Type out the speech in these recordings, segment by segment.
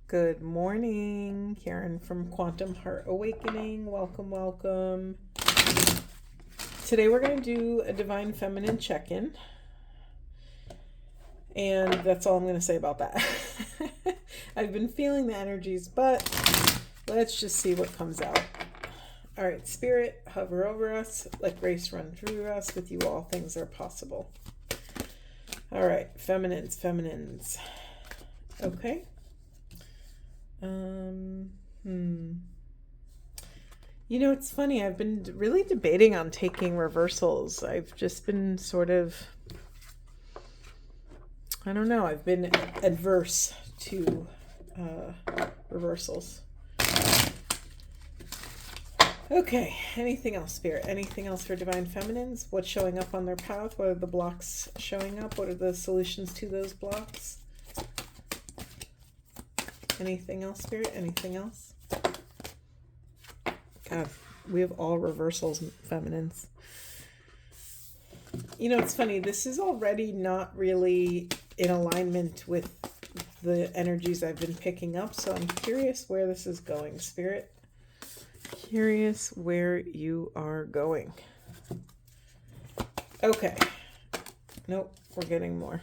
Good morning, Karen from Quantum Heart Awakening. Welcome, welcome. Today we're going to do a Divine Feminine check-in. And that's all I'm going to say about that. I've been feeling the energies, but let's just see what comes out. All right, Spirit, hover over us. Let grace run through us. With you all things are possible. All right, feminines. Okay. You know, it's funny. I've been really debating on taking reversals. I've just been sort of, I don't know. I've been adverse to reversals. Okay. Anything else, Spirit? Anything else for Divine Feminines? What's showing up on their path? What are the blocks showing up? What are the solutions to those blocks? Anything else, Spirit? Anything else? God, we have all reversals, feminines. You know, it's funny. This is already not really in alignment with the energies I've been picking up. So I'm curious where this is going, Spirit. Curious where you are going. Okay. Nope, we're getting more.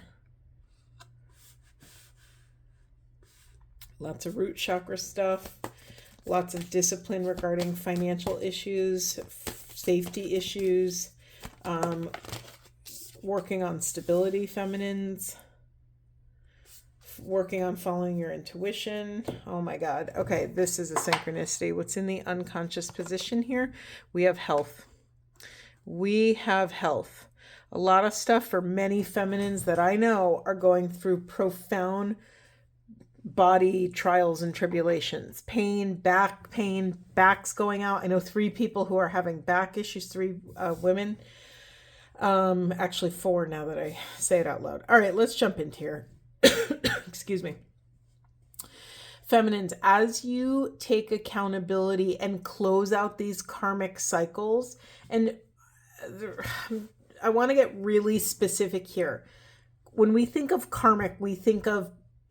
Lots of root chakra stuff. Lots of discipline regarding financial issues, safety issues, working on stability, feminines, working on following your intuition. Oh my God. Okay, this is a synchronicity. What's in the unconscious position here? We have health. We have health. A lot of stuff for many feminines that I know are going through profound body trials and tribulations, pain, backs going out. I know 3 people who are having back issues, 3 women, actually 4 now that I say it out loud. All right, let's jump into here. Excuse me. Feminines, as you take accountability and close out these karmic cycles, and I want to get really specific here. When we think of karmic, we think of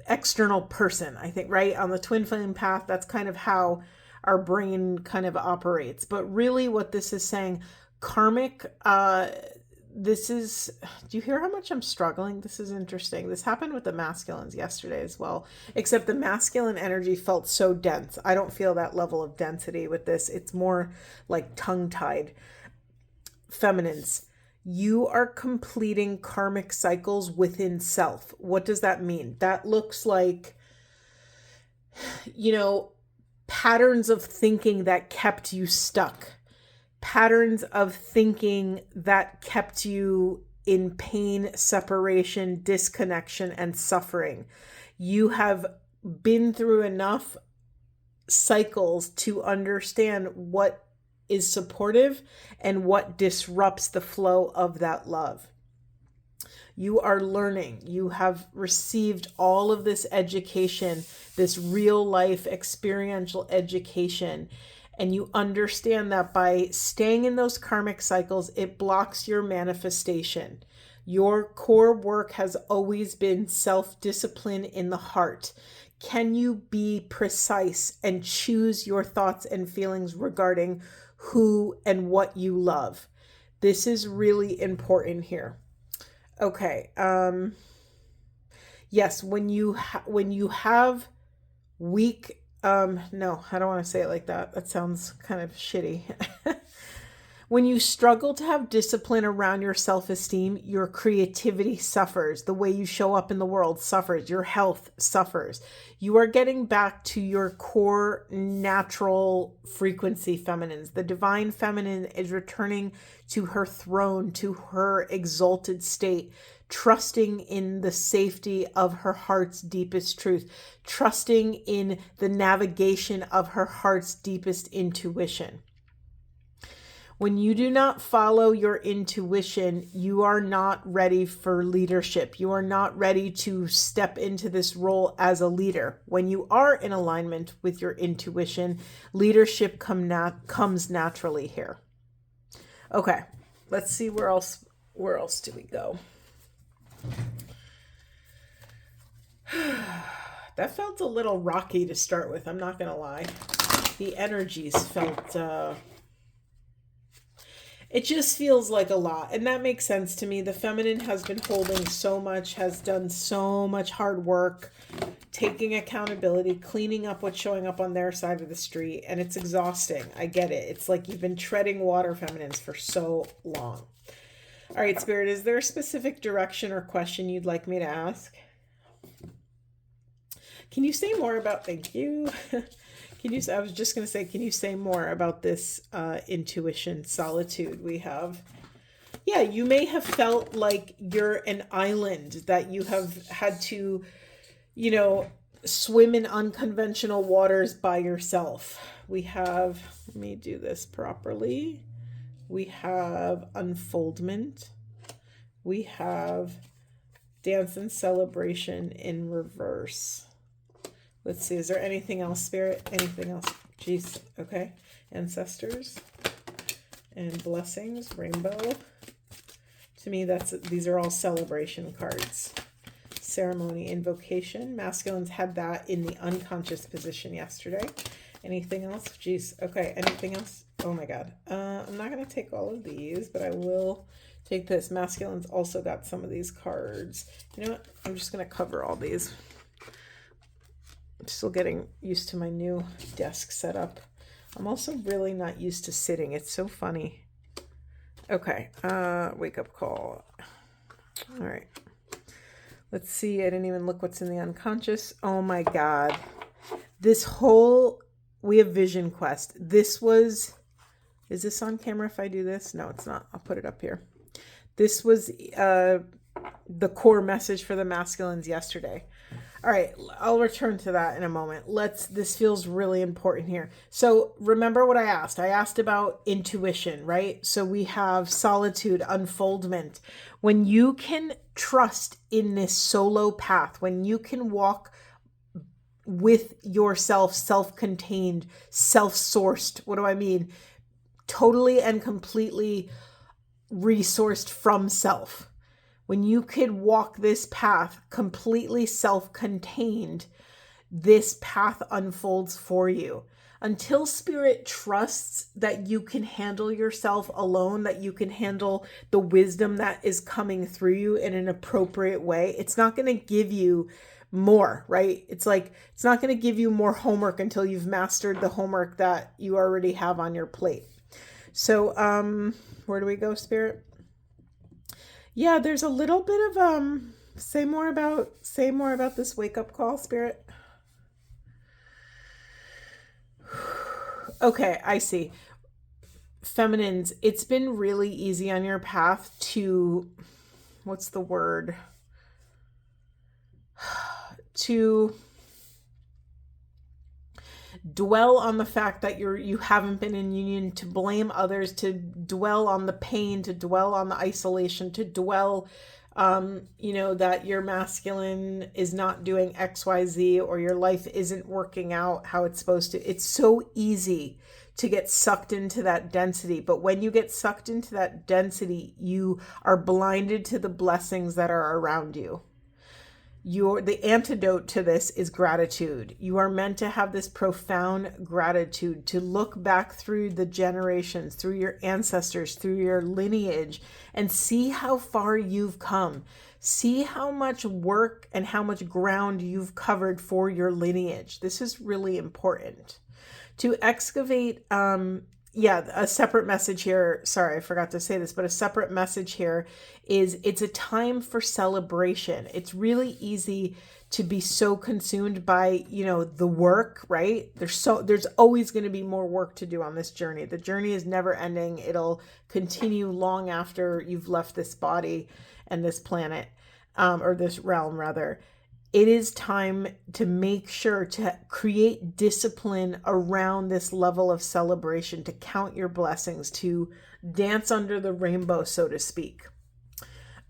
external person, I think, right? On the twin flame path, that's kind of how our brain kind of operates. But really what this is saying, karmic, this is, do you hear how much I'm struggling? This is interesting. This happened with the masculines yesterday as well, except the masculine energy felt so dense. I don't feel that level of density with this. It's more like tongue-tied. Feminines, you are completing karmic cycles within self. What does that mean? That looks like, you know, patterns of thinking that kept you stuck, patterns of thinking that kept you in pain, separation, disconnection, and suffering. You have been through enough cycles to understand what is supportive and what disrupts the flow of that love. You are learning. You have received all of this education, this real life experiential education, and you understand that by staying in those karmic cycles, it blocks your manifestation. Your core work has always been self-discipline in the heart. Can you be precise and choose your thoughts and feelings regarding who and what you love? This is really important here. Okay. Yes, when you have weak, no, I don't want to say it like that. That sounds kind of shitty. When you struggle to have discipline around your self-esteem, your creativity suffers. The way you show up in the world suffers. Your health suffers. You are getting back to your core natural frequency, feminines. The divine feminine is returning to her throne, to her exalted state, trusting in the safety of her heart's deepest truth, trusting in the navigation of her heart's deepest intuition. When you do not follow your intuition, you are not ready for leadership. You are not ready to step into this role as a leader. When you are in alignment with your intuition, leadership comes naturally here. Okay, let's see where else do we go? That felt a little rocky to start with, I'm not gonna lie. The energies felt, it just feels like a lot. And that makes sense to me. The feminine has been holding so much, has done so much hard work, taking accountability, cleaning up what's showing up on their side of the street. And it's exhausting. I get it. It's like you've been treading water, feminines, for so long. All right, Spirit, is there a specific direction or question you'd like me to ask? Can you say more about, thank you. I was just going to say, can you say more about this intuition, solitude we have? Yeah, you may have felt like you're an island, that you have had to, swim in unconventional waters by yourself. We have, let me do this properly. We have unfoldment. We have dance and celebration in reverse. Let's see, is there anything else, Spirit? Anything else? Jeez, okay. Ancestors and blessings, rainbow. To me, these are all celebration cards. Ceremony, invocation. Masculines had that in the unconscious position yesterday. Anything else? Jeez, okay. Anything else? Oh my God. I'm not going to take all of these, but I will take this. Masculines also got some of these cards. You know what? I'm just going to cover all these. I'm still getting used to my new desk setup. I'm also really not used to sitting. It's so funny. Okay, wake up call. All right. Let's see. I didn't even look what's in the unconscious. Oh my God. We have Vision Quest. Is this on camera if I do this? No, it's not. I'll put it up here. This was the core message for the masculines yesterday. All right, I'll return to that in a moment. This feels really important here. So remember what I asked. I asked about intuition, right? So we have solitude, unfoldment. When you can trust in this solo path, when you can walk with yourself, self-contained, self-sourced, what do I mean? Totally and completely resourced from self. When you could walk this path completely self-contained, this path unfolds for you. Until Spirit trusts that you can handle yourself alone, that you can handle the wisdom that is coming through you in an appropriate way, it's not going to give you more, right? It's not going to give you more homework until you've mastered the homework that you already have on your plate. So, where do we go, Spirit? Yeah, there's a little bit of say more about this wake up call, Spirit. Okay, I see. Feminines, it's been really easy on your path to, what's the word? To dwell on the fact that you haven't been in union, to blame others, to dwell on the pain, to dwell on the isolation, to dwell that your masculine is not doing XYZ, or your life isn't working out how it's supposed to. It's so easy to get sucked into that density, but when you get sucked into that density, you are blinded to the blessings that are around you. The antidote to this is gratitude. You are meant to have this profound gratitude, to look back through the generations, through your ancestors, through your lineage, and see how far you've come. See how much work and how much ground you've covered for your lineage. This is really important. To excavate, a separate message here. Sorry, I forgot to say this, but a separate message here is it's a time for celebration. It's really easy to be so consumed by, the work, right? There's always going to be more work to do on this journey. The journey is never ending. It'll continue long after you've left this body and this planet, or this realm rather. It is time to make sure to create discipline around this level of celebration, to count your blessings, to dance under the rainbow, so to speak.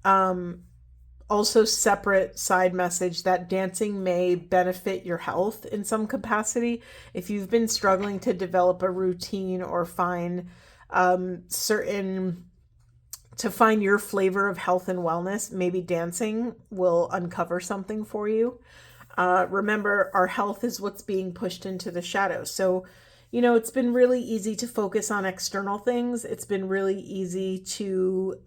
Also, separate side message that dancing may benefit your health in some capacity. If you've been struggling to develop a routine or find to find your flavor of health and wellness, maybe dancing will uncover something for you. Remember, our health is what's being pushed into the shadows. So, it's been really easy to focus on external things. It's been really easy to,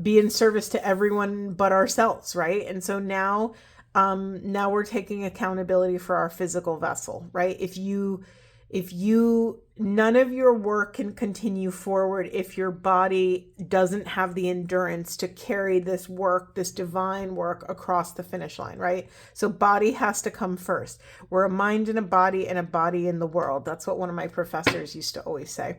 be in service to everyone but ourselves, right? And so now we're taking accountability for our physical vessel, right? If none of your work can continue forward if your body doesn't have the endurance to carry this work, this divine work, across the finish line, right? So body has to come first. We're a mind and a body in the world. That's what one of my professors used to always say.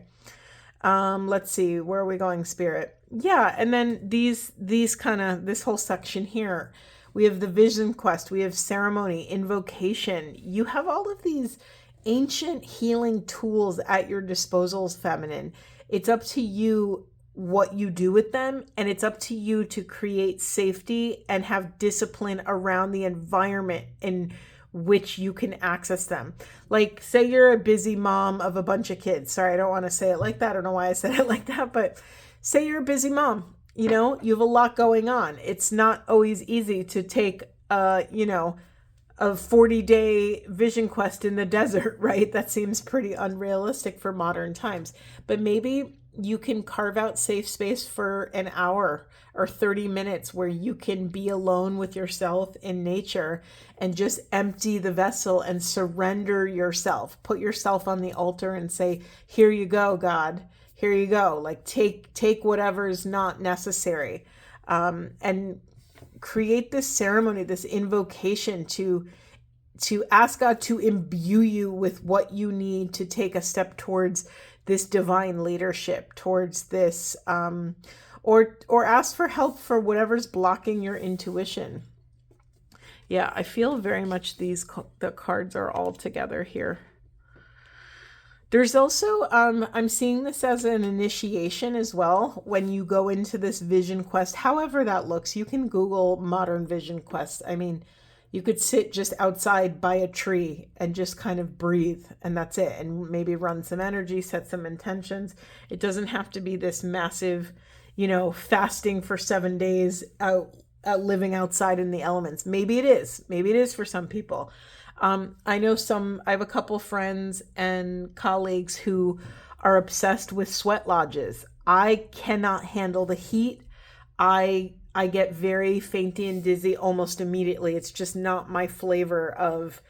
Let's see, where are we going, Spirit? Yeah, and then this whole section here, we have the vision quest, we have ceremony, invocation. You have all of these ancient healing tools at your disposals, feminine. It's up to you what you do with them, and it's up to you to create safety and have discipline around the environment in which you can access them. Like, say you're a busy mom of a bunch of kids. Sorry, I don't want to say it like that. I don't know why I said it like that, but say you're a busy mom. You have a lot going on. It's not always easy to take a 40-day vision quest in the desert, right? That seems pretty unrealistic for modern times. But maybe you can carve out safe space for an hour or 30 minutes where you can be alone with yourself in nature and just empty the vessel and surrender yourself. Put yourself on the altar and say, here you go, God. Here you go. Like, take whatever is not necessary. And create this ceremony, this invocation to ask God to imbue you with what you need to take a step towards this divine leadership, towards this, or ask for help for whatever's blocking your intuition. Yeah, I feel very much the cards are all together here. There's also, I'm seeing this as an initiation as well. When you go into this vision quest, however that looks, you can Google modern vision quests. I mean, you could sit just outside by a tree and just kind of breathe, and that's it. And maybe run some energy, set some intentions. It doesn't have to be this massive, fasting for 7 days out living outside in the elements. Maybe it is. Maybe it is for some people. I have a couple friends and colleagues who are obsessed with sweat lodges. I cannot handle the heat. I get very fainty and dizzy almost immediately. It's just not my flavor of,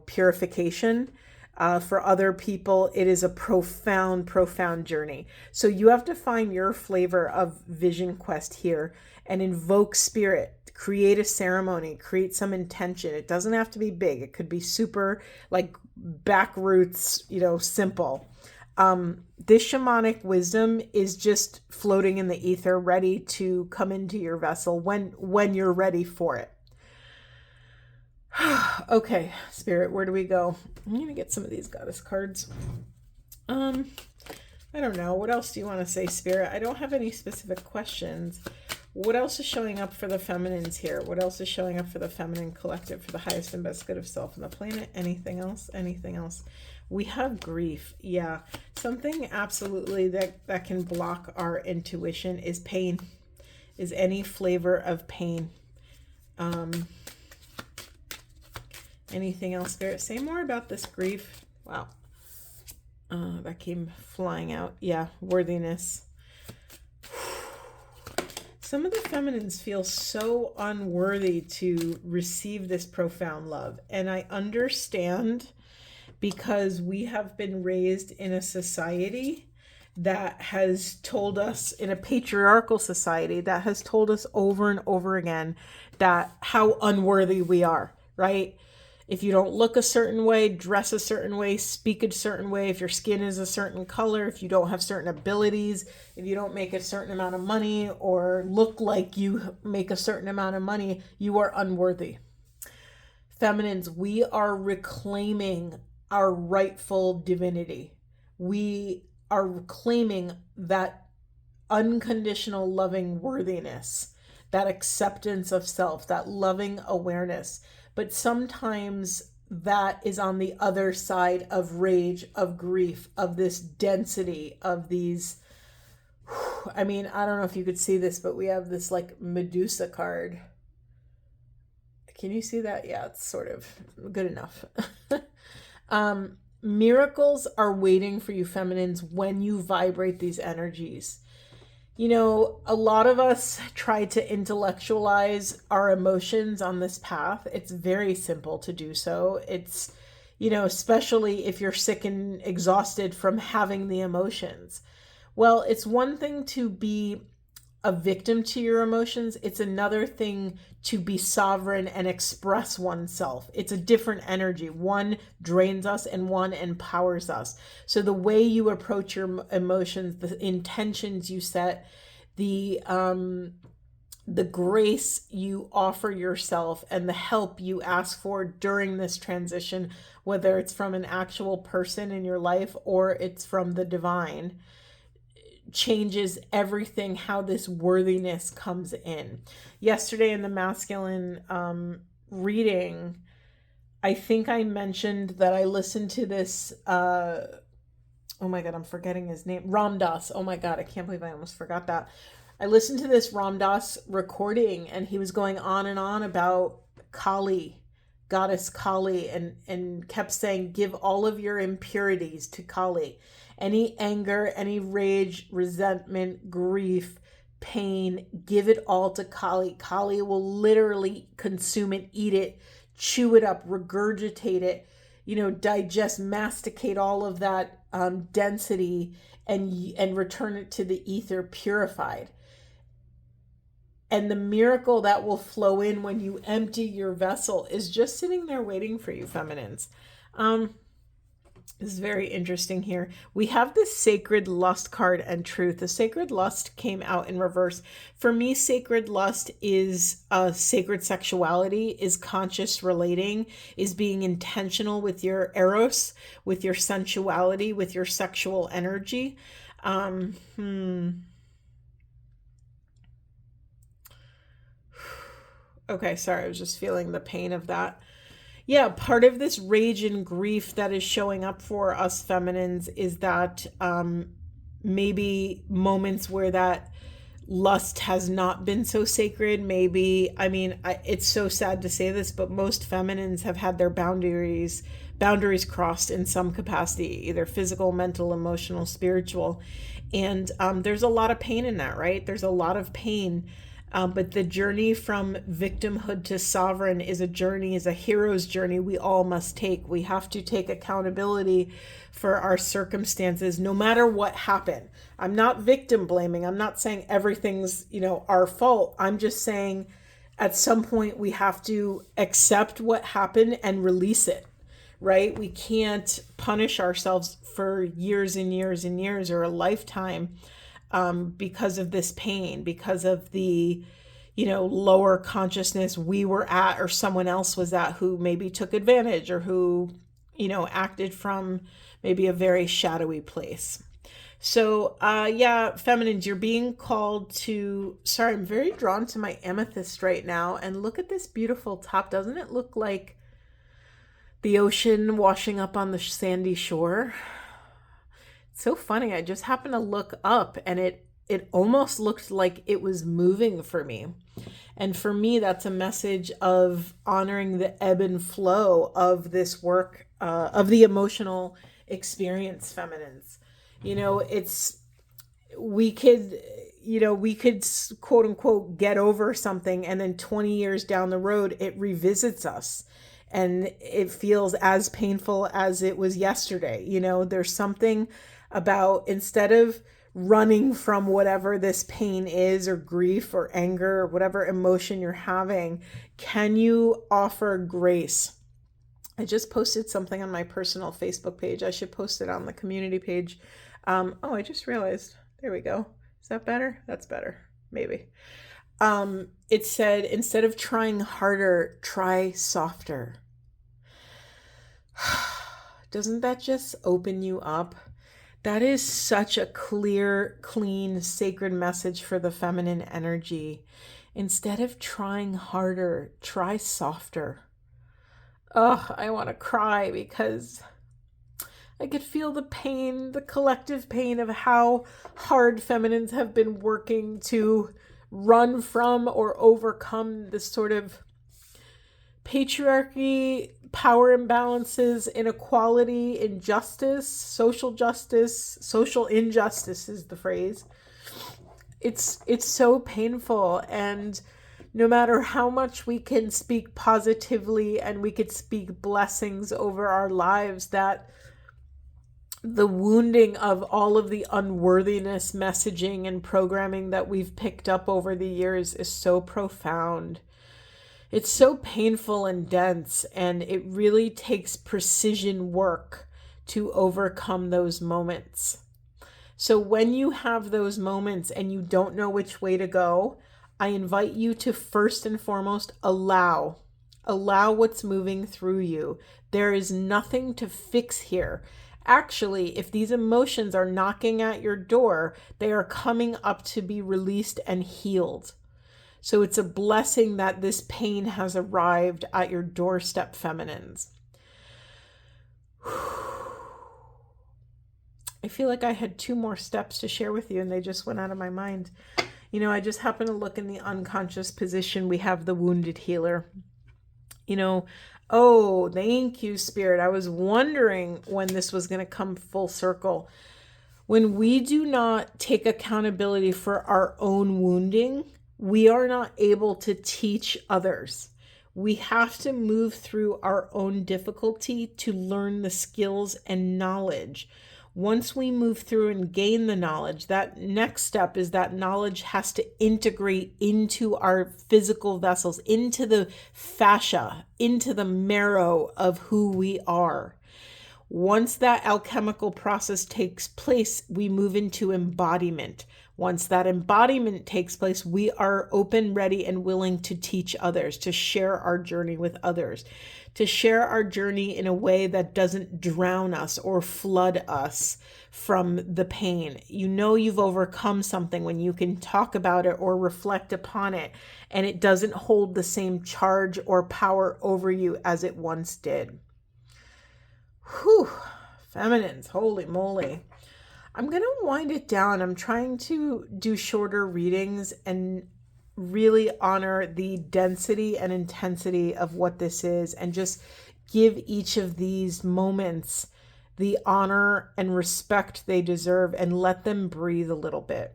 purification. For other people, it is a profound, profound journey. So you have to find your flavor of vision quest here and invoke spirit. Create a ceremony, create some intention. It doesn't have to be big. It could be super, like, back roots, simple. This shamanic wisdom is just floating in the ether, ready to come into your vessel when you're ready for it. Okay, Spirit, where do we go? I'm going to get some of these goddess cards. I don't know. What else do you want to say, Spirit? I don't have any specific questions. What else is showing up for the feminines here? What else is showing up for the feminine collective, for the highest and best good of self and the planet? Anything else? Anything else? We have grief. Yeah. Something absolutely that can block our intuition is pain, is any flavor of pain. Anything else, Spirit? Say more about this grief. Wow. That came flying out. Yeah. Worthiness. Some of the feminines feel so unworthy to receive this profound love. And I understand, because we have been raised in a society that has told us, in a patriarchal society that has told us over and over again that how unworthy we are, right? If you don't look a certain way, dress a certain way, speak a certain way, if your skin is a certain color, if you don't have certain abilities, if you don't make a certain amount of money or look like you make a certain amount of money, you are unworthy. Feminines, we are reclaiming our rightful divinity. We are reclaiming that unconditional loving worthiness, that acceptance of self, that loving awareness. But sometimes that is on the other side of rage, of grief, of this density, of these, I mean, I don't know if you could see this, but we have this like Medusa card. Can you see that? Yeah, it's sort of good enough. Miracles are waiting for you, feminines, when you vibrate these energies. You know, a lot of us try to intellectualize our emotions on this path. It's very simple to do so. It's, especially if you're sick and exhausted from having the emotions. Well, it's one thing to be a victim to your emotions. It's another thing to be sovereign and express oneself. It's a different energy. One drains us and one empowers us. So the way you approach your emotions, the intentions you set, the grace you offer yourself, and the help you ask for during this transition, whether it's from an actual person in your life or it's from the divine, changes everything, how this worthiness comes in. Yesterday in the masculine reading, I think I mentioned that I listened to this, oh my God, I'm forgetting his name, Ram Dass. Oh my God, I can't believe I almost forgot that. I listened to this Ram Dass recording, and he was going on and on about Kali, goddess Kali, and kept saying, give all of your impurities to Kali. Any anger, any rage, resentment, grief, pain, give it all to Kali. Kali will literally consume it, eat it, chew it up, regurgitate it, digest, masticate all of that density, and return it to the ether purified. And the miracle that will flow in when you empty your vessel is just sitting there waiting for you, feminines. This is very interesting here. We have this sacred lust card and truth. The sacred lust came out in reverse. For me, sacred lust is sacred sexuality, is conscious relating, is being intentional with your eros, with your sensuality, with your sexual energy. Okay, sorry, I was just feeling the pain of that. Yeah, part of this rage and grief that is showing up for us feminines is that maybe moments where that lust has not been so sacred. Maybe, it's so sad to say this, but most feminines have had their boundaries crossed in some capacity, either physical, mental, emotional, spiritual. And there's a lot of pain in that, right? There's a lot of pain. But the journey from victimhood to sovereign is a hero's journey we all must take. We have to take accountability for our circumstances, no matter what happened. I'm not victim blaming. I'm not saying everything's, our fault. I'm just saying at some point we have to accept what happened and release it, right? We can't punish ourselves for years and years and years or a lifetime because of this pain, because of the, lower consciousness we were at or someone else was at who maybe took advantage or who, acted from maybe a very shadowy place. So, feminines, you're being called to, sorry, I'm very drawn to my amethyst right now. And look at this beautiful top. Doesn't it look like the ocean washing up on the sandy shore? So funny. I just happened to look up and it almost looked like it was moving for me. And for me, that's a message of honoring the ebb and flow of this work, of the emotional experience, feminines. We could quote unquote get over something, and then 20 years down the road, it revisits us. And it feels as painful as it was yesterday. There's something about, instead of running from whatever this pain is, or grief or anger or whatever emotion you're having, can you offer grace? I just posted something on my personal Facebook page. I should post it on the community page. I just realized, there we go. Is that better? That's better. Maybe. It said, instead of trying harder, try softer. Doesn't that just open you up? That is such a clear, clean, sacred message for the feminine energy. Instead of trying harder, try softer. Oh, I want to cry because I could feel the pain, the collective pain of how hard feminines have been working to run from or overcome this sort of patriarchy, power imbalances, inequality, injustice, social justice, social injustice is the phrase. It's so painful, and no matter how much we can speak positively and we could speak blessings over our lives, that the wounding of all of the unworthiness messaging and programming that we've picked up over the years is so profound. It's so painful and dense, and it really takes precision work to overcome those moments. So when you have those moments and you don't know which way to go, I invite you to first and foremost allow what's moving through you. There is nothing to fix here. Actually, if these emotions are knocking at your door, they are coming up to be released and healed. So it's a blessing that this pain has arrived at your doorstep, feminines. I feel like I had 2 more steps to share with you and they just went out of my mind. I just happened to look in the unconscious position. We have the wounded healer. Oh, thank you, Spirit. I was wondering when this was going to come full circle. When we do not take accountability for our own wounding, we are not able to teach others. We have to move through our own difficulty to learn the skills and knowledge. Once we move through and gain the knowledge, that next step is that knowledge has to integrate into our physical vessels, into the fascia, into the marrow of who we are. Once that alchemical process takes place, we move into embodiment. Once that embodiment takes place, we are open, ready, and willing to teach others, to share our journey with others, to share our journey in a way that doesn't drown us or flood us from the pain. You've overcome something when you can talk about it or reflect upon it, and it doesn't hold the same charge or power over you as it once did. Whew, feminines, holy moly. I'm going to wind it down. I'm trying to do shorter readings and really honor the density and intensity of what this is, and just give each of these moments the honor and respect they deserve and let them breathe a little bit.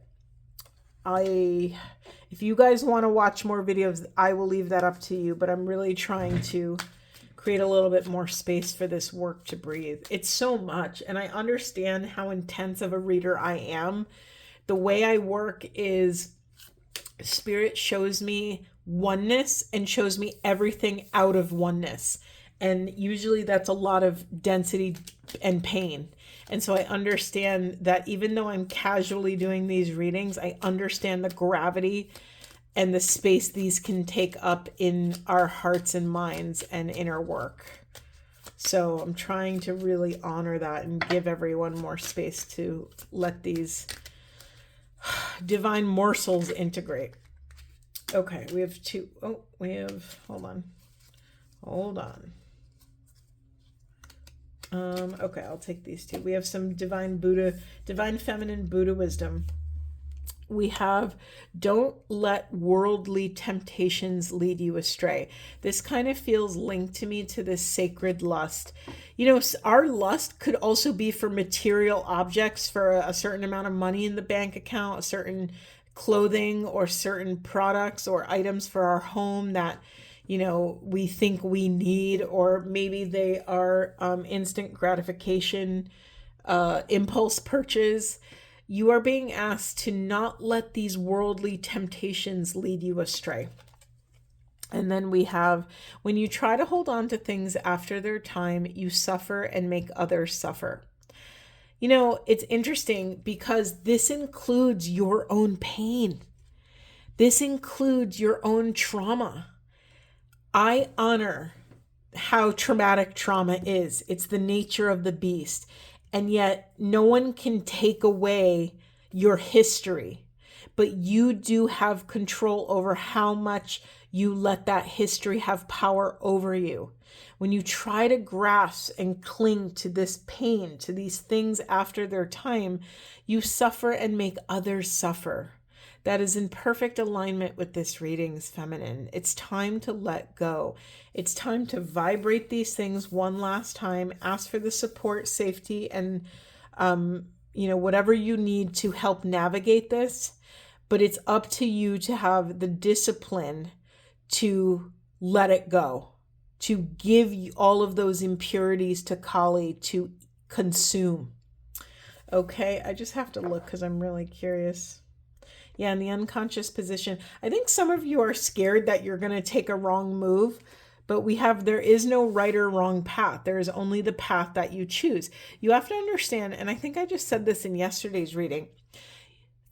If you guys want to watch more videos, I will leave that up to you, but I'm really trying to create a little bit more space for this work to breathe. It's so much, and I understand how intense of a reader I am. The way I work is Spirit shows me oneness and shows me everything out of oneness. And usually that's a lot of density and pain. And so I understand that even though I'm casually doing these readings, I understand the gravity and the space these can take up in our hearts and minds and inner work. So I'm trying to really honor that and give everyone more space to let these divine morsels integrate. Okay, we have 2. Oh, hold on. Okay, I'll take these 2. We have some divine feminine Buddha wisdom. We have, don't let worldly temptations lead you astray. This kind of feels linked to me to this sacred lust. Our lust could also be for material objects, for a certain amount of money in the bank account, a certain clothing or certain products or items for our home that, we think we need, or maybe they are instant gratification, impulse purchase. You are being asked to not let these worldly temptations lead you astray. And then we have, when you try to hold on to things after their time, you suffer and make others suffer. It's interesting because this includes your own pain. This includes your own trauma. I honor how traumatic trauma is. It's the nature of the beast. And yet no one can take away your history, but you do have control over how much you let that history have power over you. When you try to grasp and cling to this pain, to these things after their time, you suffer and make others suffer. that is in perfect alignment with this reading's feminine. It's time to let go. It's time to vibrate these things one last time, ask for the support, safety, and whatever you need to help navigate this. But it's up to you to have the discipline to let it go, to give all of those impurities to Kali to consume. Okay, I just have to look because I'm really curious. Yeah, in the unconscious position. I think some of you are scared that you're going to take a wrong move, but there is no right or wrong path. There is only the path that you choose. You have to understand, and I think I just said this in yesterday's reading,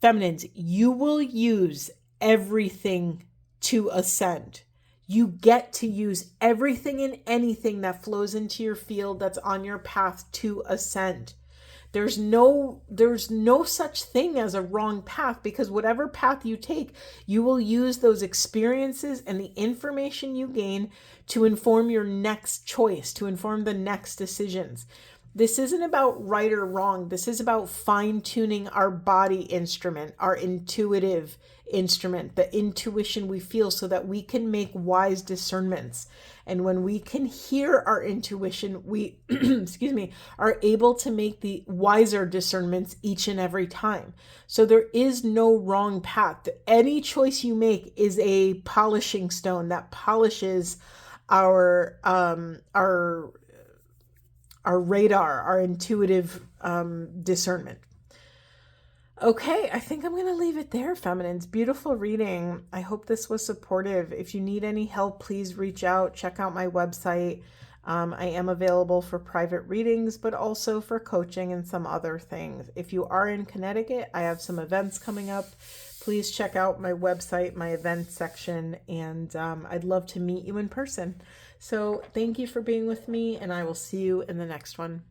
feminines, you will use everything to ascend. You get to use everything and anything that flows into your field that's on your path to ascend. There's no such thing as a wrong path, because whatever path you take, you will use those experiences and the information you gain to inform your next choice, to inform the next decisions. This isn't about right or wrong. This is about fine-tuning our body instrument, our intuitive instrument, the intuition we feel, so that we can make wise discernments. And when we can hear our intuition, we are able to make the wiser discernments each and every time. So there is no wrong path. Any choice you make is a polishing stone that polishes our radar, our intuitive discernment. Okay, I think I'm going to leave it there, feminines. Beautiful reading. I hope this was supportive. If you need any help, please reach out. Check out my website. I am available for private readings, but also for coaching and some other things. If you are in Connecticut, I have some events coming up. Please check out my website, my events section, and I'd love to meet you in person. So thank you for being with me, and I will see you in the next one.